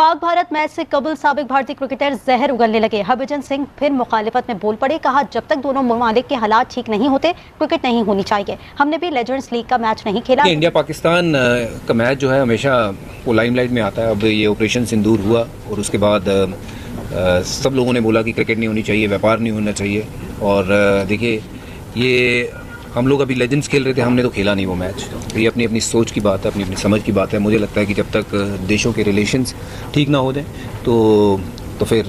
Pak Bharat match से कबल साबिक भारतीय क्रिकेटर जहर उगलने लगे। हरभजन सिंह फिर मुखालिफत में बोल पड़े। कहा, जब तक दोनों ममालिक के हालात ठीक नहीं होते क्रिकेट नहीं होनी चाहिए। हमने भी लेजेंड्स लीग का मैच नहीं खेला। इंडिया पाकिस्तान का मैच जो है हमेशा वो लाइमलाइट में आता है। अब ये ऑपरेशन सिंदूर हुआ और उसके बाद सब लोगों ने बोला कि क्रिकेट नहीं होनी चाहिए, व्यापार नहीं होना चाहिए। और देखिए, ये हम लोग अभी लेजेंड्स खेल रहे थे, हमने तो खेला नहीं वो मैच। तो ये अपनी अपनी सोच की बात है, अपनी अपनी समझ की बात है। मुझे लगता है कि जब तक देशों के रिलेशंस ठीक ना हो जाए तो फिर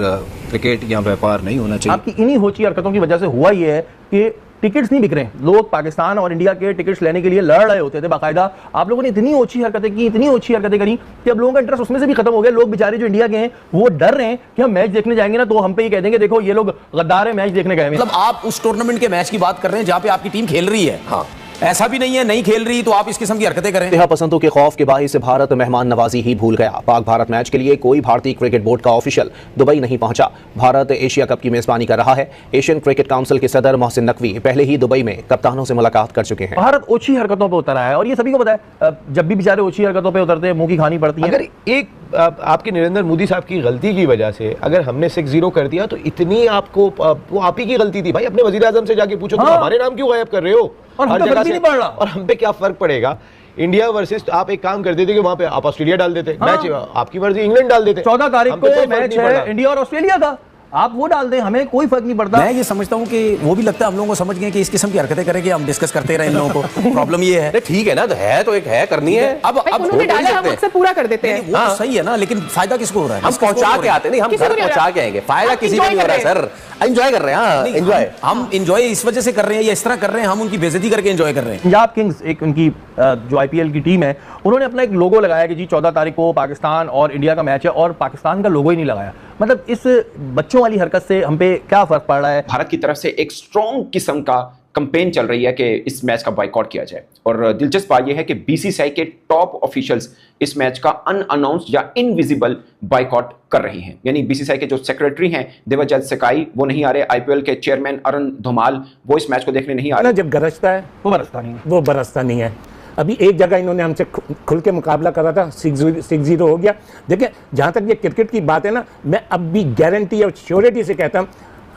क्रिकेट या व्यापार नहीं होना चाहिए। आपकी इन्हीं होची हरकतों की वजह से हुआ ये है कि टिकट्स नहीं बिक रहे। लोग पाकिस्तान और इंडिया के टिकट्स लेने के लिए लड़ रहे होते थे बाकायदा। आप लोगों ने इतनी अच्छी हरकतें की, इतनी अच्छी हरकतें करी कि अब लोगों का इंटरेस्ट उसमें से भी खत्म हो गया। लोग बेचारे जो इंडिया के हैं वो डर रहे हैं कि हम मैच देखने जाएंगे ना तो हम पे ही कह देंगे देखो ये लोग गद्दार है, मैच देखने गए। मतलब आप उस टूर्नामेंट के मैच की बात कर रहे हैं जहां पे आपकी टीम खेल रही है। हाँ, ऐसा भी नहीं है नहीं खेल रही तो आप इस किस्म की हरकतें करें। इंतहा पसंदों के खौफ के बाहिस भारत मेहमान नवाजी ही भूल गया। पाक भारत मैच के लिए कोई भारतीय क्रिकेट बोर्ड का ऑफिशियल दुबई नहीं पहुंचा। भारत एशिया कप की मेजबानी कर रहा है। एशियन क्रिकेट काउंसिल के सदर मोहसिन नकवी पहले ही दुबई में कप्तानों से मुलाकात कर चुके हैं। भारत ओछी हरकतों पर उतरा है और ये सभी को पता है। जब भी बेचारे ओछी हरकतों पर उतरते हैं मुंह की खानी पड़ती है। अगर एक आपके नरेंद्र मोदी साहब की गलती की वजह से अगर हमने 6-0 कर दिया तो इतनी आपको वो आप ही की गलती थी भाई। अपने वजीर आजम से जाके पूछो तुम हमारे नाम क्यों गायब कर रहे हो और हर जगह से, नहीं पड़ रहा। और हम पे क्या फर्क पड़ेगा। इंडिया वर्सेस आप एक काम कर देते कि वहां पे आप ऑस्ट्रेलिया डाल देते, मैच आपकी मर्जी इंग्लैंड डाल देते। 14 तारीख को मैच है इंडिया और ऑस्ट्रेलिया का, आप वो डाल दें, हमें कोई फर्क नहीं पड़ता। मैं ये समझता हूँ कि वो भी लगता है हम लोगों को समझ गए कि इस किस्म की हरकतें करेंगे हम डिस्कस करते रहे इन लोगों को। प्रॉब्लम ये है ठीक है ना, तो एक है करनी है। अब उन्होंने डाला हम अक्सर पूरा कर देते हैं। वो तो सही है ना, लेकिन फायदा किसको हो रहा है? हम पहुंचा के आते नहीं, हम घर पहुंचा के आएंगे। फायदा किसी को नहीं हो रहा है सर। एंजॉय कर रहे हैं। हाँ, एंजॉय हम एंजॉय इस वजह से कर रहे हैं या इस तरह कर रहे हैं, हम उनकी बेइज्जती करके एंजॉय कर रहे हैं। पंजाब किंग्स एक उनकी जो आईपीएल की टीम है उन्होंने अपना एक लोगो लगाया कि जी 14 तारीख को पाकिस्तान और इंडिया का मैच है और पाकिस्तान का लोगो ही नहीं लगाया। मतलब इस बच्चों वाली हरकत से हम पे क्या फर्क पड़ रहा है? भारत की तरफ से एक स्ट्रॉन्ग किस्म का कैंपेन चल रही है कि इस मैच का बाइकआउट किया जाए। और दिलचस्प बात यह है कि बीसीसीआई के टॉप ऑफिशियल्स इस मैच का अनअनाउंस्ड या इनविजिबल बाइकआउट कर रही हैं। यानी बीसीसीआई के जो सेक्रेटरी हैं देवजत सकाई वो नहीं आ रहे, आईपीएल के चेयरमैन अरुण धुमाल वो इस मैच को देखने नहीं आ रहे। जब गरजता है वो बरसता नहीं है। अभी एक जगह इन्होंने हमसे खुल के मुकाबला करा था, 6-0 हो गया। देखिए, जहाँ तक ये क्रिकेट की बात है ना, मैं अब भी गारंटी और श्योरिटी से कहता हूँ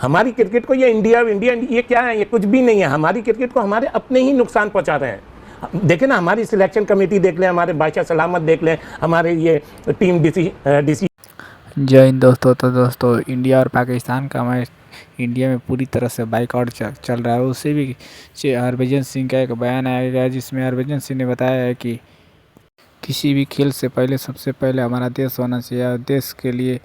हमारी क्रिकेट को ये इंडिया ये क्या है, ये कुछ भी नहीं है। हमारी क्रिकेट को हमारे अपने ही नुकसान पहुँचा रहे हैं। देखें ना, हमारी सिलेक्शन कमेटी देख लें, हमारे बादशाह सलामत देख लें, हमारे ये टीम डीसी। जय हिंद दोस्तों। तो दोस्तों, इंडिया और पाकिस्तान का मैच इंडिया में पूरी तरह से बाइकआउट चल रहा है। उससे भी हरभजन सिंह का एक बयान आया गया जिसमें हरभजन सिंह ने बताया है कि किसी भी खेल से पहले सबसे पहले हमारा देश होना चाहिए और देश के लिए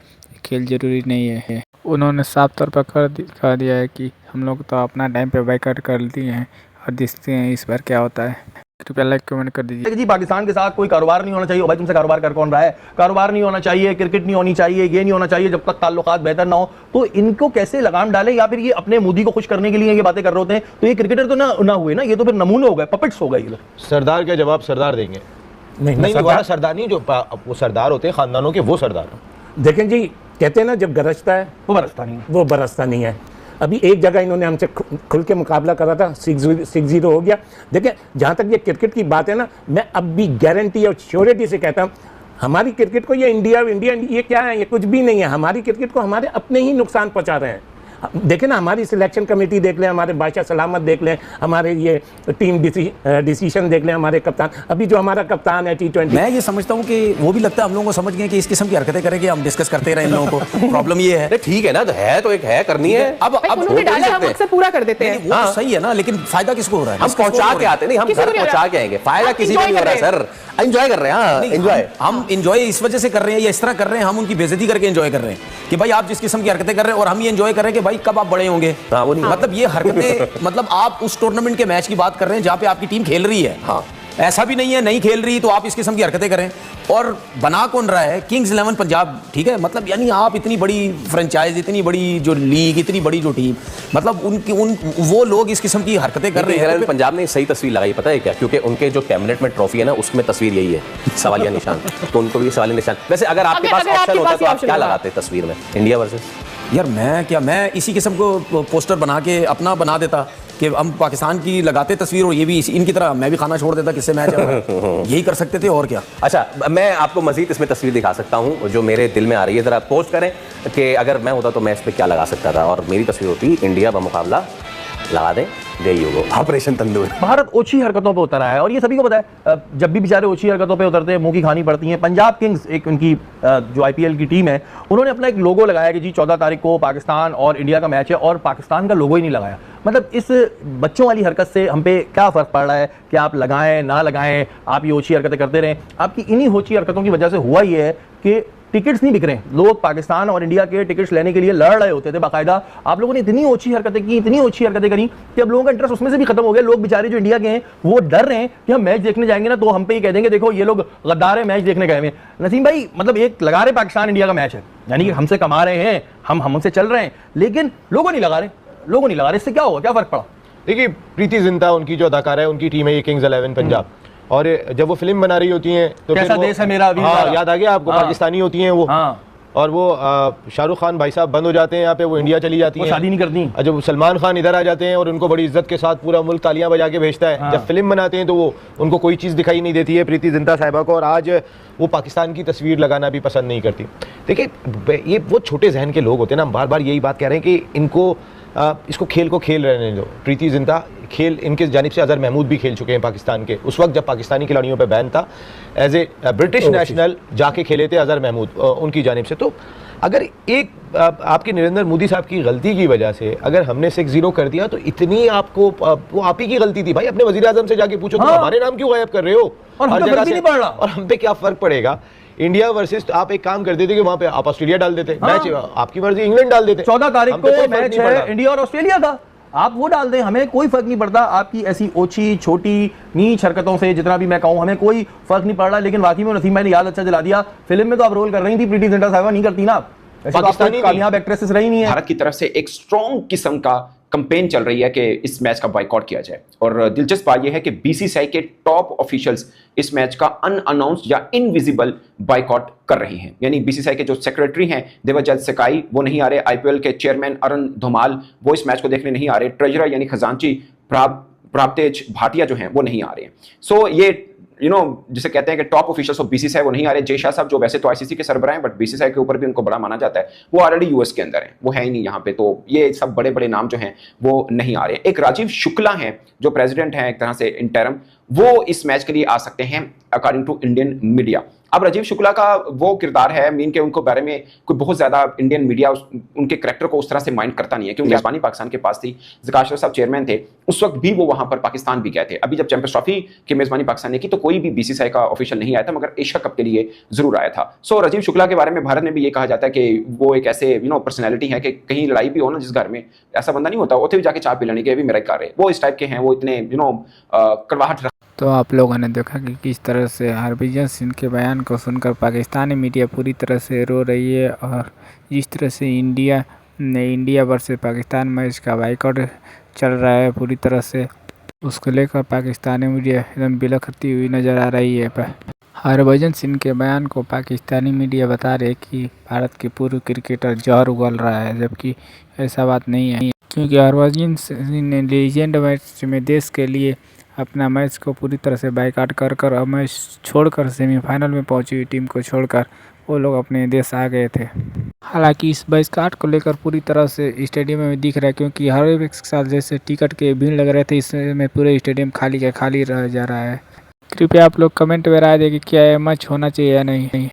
खेल जरूरी नहीं है। उन्होंने साफ तौर पर कह दिया है कि हम लोग तो अपना टाइम पे बाइकआउट कर दिए हैं और देखते हैं इस बार क्या होता है। कृपया लाइक कमेंट कर दीजिए। जी, पाकिस्तान के साथ कोई कारोबार नहीं होना चाहिए। भाई तुमसे कारोबार कर कौन रहा है? कारोबार नहीं होना चाहिए, क्रिकेट नहीं होनी चाहिए, ये नहीं होना चाहिए जब तक ताल्लुकात बेहतर ना हो। तो इनको कैसे लगाम डाले? या फिर ये अपने मोदी को खुश करने के लिए ये बातें कर रहे होते हैं? तो ये क्रिकेटर तो ना हुए ना, ये तो फिर नमूने हो गए, पपेट्स हो गए। ये सरदार का जवाब सरदार देंगे। नहीं दोबारा सरदार नहीं, जो वो सरदार होते हैं खानदानों के, वो सरदार। देखें जी, कहते हैं ना जब गरजता है वो बरसता नहीं है। अभी एक जगह इन्होंने हमसे खुल के मुकाबला करा था, 6-0 हो गया। देखिए, जहाँ तक ये क्रिकेट की बात है ना, मैं अब भी गारंटी और श्योरिटी से कहता हूँ हमारी क्रिकेट को ये इंडिया ये क्या है, ये कुछ भी नहीं है। हमारी क्रिकेट को हमारे अपने ही नुकसान पहुँचा रहे हैं। देखें ना, हमारी सिलेक्शन कमेटी देख लें, हमारे बादशाह सलामत देख लें, हमारे ये टीम डिसीजन देख लें, हमारे कप्तान, अभी जो हमारा कप्तान है T20। मैं ये समझता हूँ कि वो भी लगता है हम लोगों को समझ गए कि इस किस्म की हरकतें करेंगे हम डिस्कस करते रहे इन लोगों को। प्रॉब्लम ये है ठीक है ना, तो एक है करनी है। अब उन्होंने डाला हम अक्सर पूरा कर देते हैं। वो तो सही है ना, लेकिन फायदा किसको हो रहा है? हम पहुंचा के आते नहीं, हम घर पहुंचा के आएंगे। फायदा किसी को नहीं हो रहा है सर। एंजॉय कर रहे हैं। हाँ, एंजॉय हम एंजॉय इस वजह से कर रहे हैं या इस तरह कर रहे हैं, हम उनकी बेइज्जती करके एंजॉय कर रहे हैं कि भाई आप जिस किस्म की हरकतें कर रहे हैं और हम ये एंजॉय कर रहे हैं कि भाई कब आप बड़े होंगे। मतलब ये हरकतें मतलब आप उस टूर्नामेंट के मैच की बात कर रहे हैं जहां पे आपकी टीम खेल रही है। हाँ, ऐसा भी नहीं है नहीं खेल रही तो आप इस किस्म की हरकतें करें। और बना कौन रहा है? किंग्स 11 पंजाब, ठीक है। मतलब यानी आप इतनी बड़ी फ्रेंचाइज, इतनी बड़ी जो लीग, इतनी बड़ी जो टीम, मतलब वो लोग इस किस्म की हरकतें कर रहे हैं। पंजाब ने सही तस्वीर लगाई, पता है क्या? क्योंकि उनके जो कैबिनेट में ट्रॉफी है ना, उसमें तस्वीर यही है, सवालिया निशान। तो उनको भी सवालिया निशान। वैसे अगर आपके पास ऑप्शन होता तो आप क्या लगाते तस्वीर में? इंडिया वर्सेस यार मैं इसी किस्म को पोस्टर बना के अपना बना देता कि हम पाकिस्तान की लगाते तस्वीर और ये भी इनकी तरह मैं भी खाना छोड़ देता, किससे मैच है यही कर सकते थे और क्या। अच्छा, मैं आपको मजीद इसमें तस्वीर दिखा सकता हूँ जो मेरे दिल में आ रही है, ज़रा पोस्ट करें कि अगर मैं होता तो मैं इस पर क्या लगा सकता था, और मेरी तस्वीर होती इंडिया बमुकाबला लगा दें दे युगो ऑपरेशन तंदूर। भारत ओछी हरकतों पे उतरा है और ये सभी को पता है। जब भी बेचारे ओछी हरकतों पे उतरते हैं मुंह की खानी पड़ती है। पंजाब किंग्स एक उनकी जो आईपीएल की टीम है, उन्होंने अपना एक लोगो लगाया कि जी 14 तारीख को पाकिस्तान और इंडिया का मैच है, और पाकिस्तान का लोगो ही नहीं लगाया। मतलब इस बच्चों वाली हरकत से हम पे क्या फ़र्क पड़ रहा है कि आप लगाएं ना लगाएं, आप ये ओछी हरकतें करते रहें। आपकी इन्हीं ओछी हरकतों की वजह से हुआ ये है कि टिकट्स नहीं बिक रहे। लोग पाकिस्तान और इंडिया के टिकट्स लेने के लिए लड़ रहे होते थे बाकायदा। आप लोगों ने इतनी ओछी हरकतें की, इतनी ओछी हरकतें करी कि अब लोगों का इंटरेस्ट उसमें से भी खत्म हो गया। लोग बेचारे जो इंडिया के हैं वो डर रहे हैं कि हम मैच देखने जाएंगे ना तो हम पे ही कह देंगे देखो ये लोग गद्दार है, मैच देखने गए हैं। नसीम भाई, मतलब एक लगा रहे पाकिस्तान इंडिया का मैच है, यानी कि हमसे कमा रहे हैं, हम हमसे चल रहे हैं, लेकिन लोगों नहीं लगा रहे। इससे क्या होगा, क्या फर्क पड़ा? देखिए, प्रीति जिंटा उनकी जो अदाकारा है, उनकी टीम है ये किंग्स 11 पंजाब, और जब वो फिल्म बना रही होती हैं तो कैसा देश है मेरा, याद आ गया आपको, पाकिस्तानी होती हैं वो, और वो शाहरुख खान भाई साहब बंद हो जाते हैं यहाँ पे, वो इंडिया चली जाती हैं, शादी नहीं करती। जब सलमान खान इधर आ जाते हैं और उनको बड़ी इज्जत के साथ पूरा मुल्क तालियां बजा के भेजता है। जब फिल्म बनाते हैं तो वो उनको कोई चीज़ दिखाई नहीं देती है प्रीति जिंटा साहिबा को, और आज वो पाकिस्तान की तस्वीर लगाना भी पसंद नहीं करती। देखिए, ये वो छोटे जहन के लोग होते हैं ना, हम बार बार यही बात कह रहे हैं कि इनको इसको खेल को खेल रहने दो। प्रीति जिंटा खेल इनके जानिब से अजहर महमूद भी खेल चुके हैं पाकिस्तान के, उस वक्त जब पाकिस्तानी खिलाड़ियों पे बैन था, एज ए ब्रिटिश नेशनल जाके खेले थे अजहर महमूद उनकी जानिब से। तो अगर एक आपके नरेंद्र मोदी साहब की गलती की वजह से अगर हमने 6-0 कर दिया तो इतनी आपको वो आप ही की गलती थी भाई। अपने वजीर आजम से जाके पूछो, तुम हमारे नाम क्यों गायब कर रहे हो, और हम पे क्या फर्क पड़ेगा। इंडिया वर्सेस आप एक काम कर देते कि वहां पे आप ऑस्ट्रेलिया डाल देते, मैच आपकी मर्जी इंग्लैंड डाल देते। 14 तारीख को मैच है इंडिया और ऑस्ट्रेलिया का, आप वो डाल दें, हमें कोई फर्क नहीं पड़ता। आपकी ऐसी ओछी छोटी नीच हरकतों से जितना भी मैं कहूं हमें कोई फर्क नहीं पड़ रहा। लेकिन वाकई में नसीम भाई ने याद अच्छा दिला दिया, फिल्म में तो आप रोल कर रही थी, प्रीति जिंटा साहिबा नहीं करती ना, पाकिस्तानी कामयाब एक्ट्रेसेस रही नहीं है। भारत की तरफ से एक स्ट्रॉन्ग किस्म का कंपेन चल रही है कि इस मैच का बायकॉट किया जाए, और दिलचस्प बात यह है कि बीसीसीआई के टॉप ऑफिशियल्स इस मैच का अनअनाउंस्ड या इनविजिबल बायकॉट कर रहे हैं। यानी बीसीसीआई के जो सेक्रेटरी हैं देवजत सकाई वो नहीं आ रहे, आईपीएल के चेयरमैन अरुण धुमाल वो इस मैच को देखने नहीं आ रहे, ट्रेजरर यानी खजांची प्राप्तेज भाटिया जो हैं वो नहीं आ रहे हैं। सो ये जिसे कहते हैं कि टॉप ऑफिशियल्स ऑफ बीसीसीआई वो नहीं आ रहे। जय शाह साहब जो वैसे तो आईसीसी के सरबराह हैं बट बीसीसीआई के ऊपर भी उनको बड़ा माना जाता है, वो ऑलरेडी यूएस के अंदर है, वो है ही नहीं यहाँ पे। तो ये सब बड़े बड़े नाम जो हैं वो नहीं आ रहे। एक राजीव शुक्ला हैं जो प्रेसिडेंट हैं एक तरह से इंटरम, वो इस मैच के लिए आ सकते हैं अकॉर्डिंग टू इंडियन मीडिया। अब राजीव शुक्ला का वो किरदार है मीन के उनको बारे में कोई बहुत ज्यादा इंडियन मीडिया उनके करैक्टर को उस तरह से माइंड करता नहीं है, क्योंकि मेजबानी पाकिस्तान के पास थी। ज़कात अशरफ साहब चेयरमैन थे उस वक्त भी, वो वहां पर पाकिस्तान भी गए थे। अभी जब चैंपियंस ट्रॉफी की मेजबानी पाकिस्तान ने की तो कोई भी बीसीसीआई का ऑफिशियल नहीं आया था, मगर एशिया कप के लिए जरूर आया था। सो राजीव शुक्ला के बारे में भारत में भी ये कहा जाता है कि वो एक ऐसे पर्सनैलिटी है कि कहीं लड़ाई भी हो ना जिस घर में, ऐसा बंदा नहीं होता उसे भी जाके चाय पी लेने के भी मेरा घर है, वो इस टाइप के हैं, वो इतने कड़वाहट। तो आप लोगों ने देखा कि किस तरह से हरभजन सिंह के बयान को सुनकर पाकिस्तानी मीडिया पूरी तरह से रो रही है, और जिस तरह से इंडिया वर्सेस पाकिस्तान मैच का बायकॉट चल रहा है पूरी तरह से, उसको लेकर पाकिस्तानी मीडिया एकदम बिलखती हुई नज़र आ रही है। हरभजन सिंह के बयान को पाकिस्तानी मीडिया बता रहे कि भारत के पूर्व क्रिकेटर जहर उगल रहा है, जबकि ऐसा बात नहीं है, क्योंकि हरभजन सिंह ने लीजेंड मैच में देश के लिए अपना मैच को पूरी तरह से बायकॉट कर और मैच छोड़कर सेमीफाइनल में पहुंची हुई टीम को छोड़कर वो लोग अपने देश आ गए थे। हालांकि इस बायकॉट को लेकर पूरी तरह से स्टेडियम में दिख रहा है, क्योंकि हर एक साल जैसे टिकट के भीड़ लग रहे थे, इसमें पूरे स्टेडियम खाली रह जा रहा है। कृपया आप लोग कमेंट में राय दें कि क्या यह मैच होना चाहिए या नहीं।